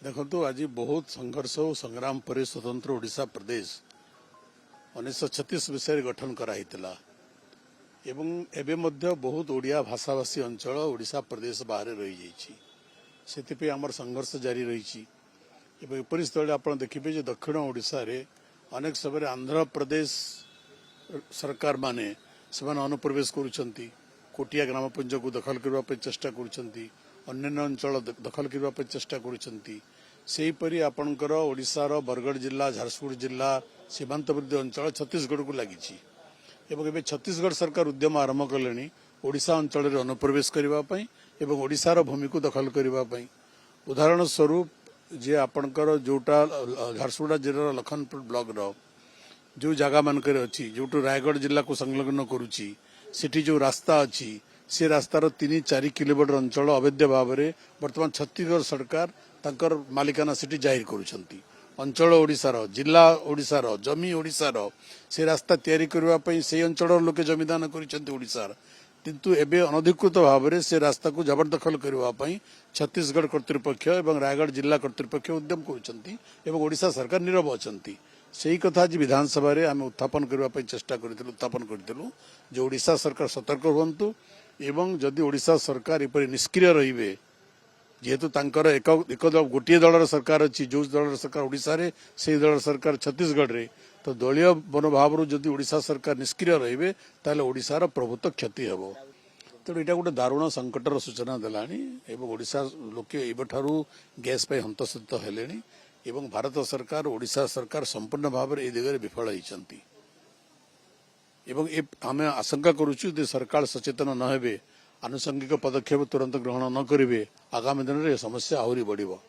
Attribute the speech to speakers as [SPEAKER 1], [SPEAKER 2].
[SPEAKER 1] देखो आज बहुत संघर्ष और संग्राम पर स्वतंत्र ओडिशा प्रदेश 1936 विषय गठन कराइतिला एवं एबे मध्य बहुत ओडिया भाषाभाषी अंचल ओडिशा प्रदेश बाहर रही जाइछि सेतिपे हमर संघर्ष जारी रही एपरी स्थल आप देखिए दक्षिण ओडिशा रे अनेक समय आंध्र प्रदेश सरकार माने सेमाने अनुप्रवेश करुछंती कोटिया ग्रामपुंज को दखल करने चेष्टा करुछंती अन्य अंचल दखल करने चेष्टा करुछंती सेहीपरि आपणकर ओडिशार बरगढ़ जिला झारसुगुड़ जिला सीमांतवर्ती अंचल छत्तीसगढ़ को लगी एवं छत्तीसगढ़ सरकार उद्यम आरंभ कले ओडिशा अंचल अनुप्रवेश करने एवं ओडिशार भूमि को दखल करने उदाहरण स्वरूप जे आपणकर जोटा झारसुगुड़ा जिलार लखनपुर ब्लॉक रो जो जगह मानकर अच्छी जो रायगढ़ जिला को संलग्न करुच्ची सेठी जो रास्ता अच्छी से रास्तार 3-4 किलोमीटर अंचल अवैध भाव में बर्तमान छत्तीसगढ़ सरकार तांकर मालिकाना सेठी जाहिर करुछंती अंचल ओडिशार जिला ओडिशार जमी ओडिशार से रास्ता तैयारी करबा पई से अंचल लोके जमीदान करिसंती ओडिशार किंतु एबे अनधिकृत भाव में से रास्ता को जबरदखल करबा पई छत्तीसगढ़ कर्तृपक्ष एवं रायगढ़ जिला कर्तृपक्ष उद्यम करुछंती एवं ओडिशा सरकार नीरव अछंती सही कथा आज विधानसभा रे आम उत्थापन करने चेष्टा उत्थापन करूँ जो ओडिशा सरकार सतर्क हुंतु एवं जदि ओडिशा सरकार एपरि निष्क्रिय रहिबे जेहेतु तांकर एक गोटे दलर सरकार अच्छी जो दलर सरकार ओडिशा रे से दलर सरकार छत्तीसगढ़ रे तो दलीय मनोभाव जदि ओडिशा सरकार निष्क्रिय रहिबे ताले ओडिशार प्रभुत्व क्षति हेबो तेणु यहाँ गोटे दारुण संकटर सूचना देलानी एवं ओडिशा लोके एबठारु गैस पे हंतसंत हेलेनी एवं भारत सरकार ओडिशा सरकार संपूर्ण भाव में ए दिगरे विफल होइछंती एवं आमे आशंका करुचु जे सरकार सचेतन न हेबे आनुषंगिक पदक्षेप तुरंत ग्रहण न करिवे आगामी दिन में समस्या आहुरी बढ़िबो।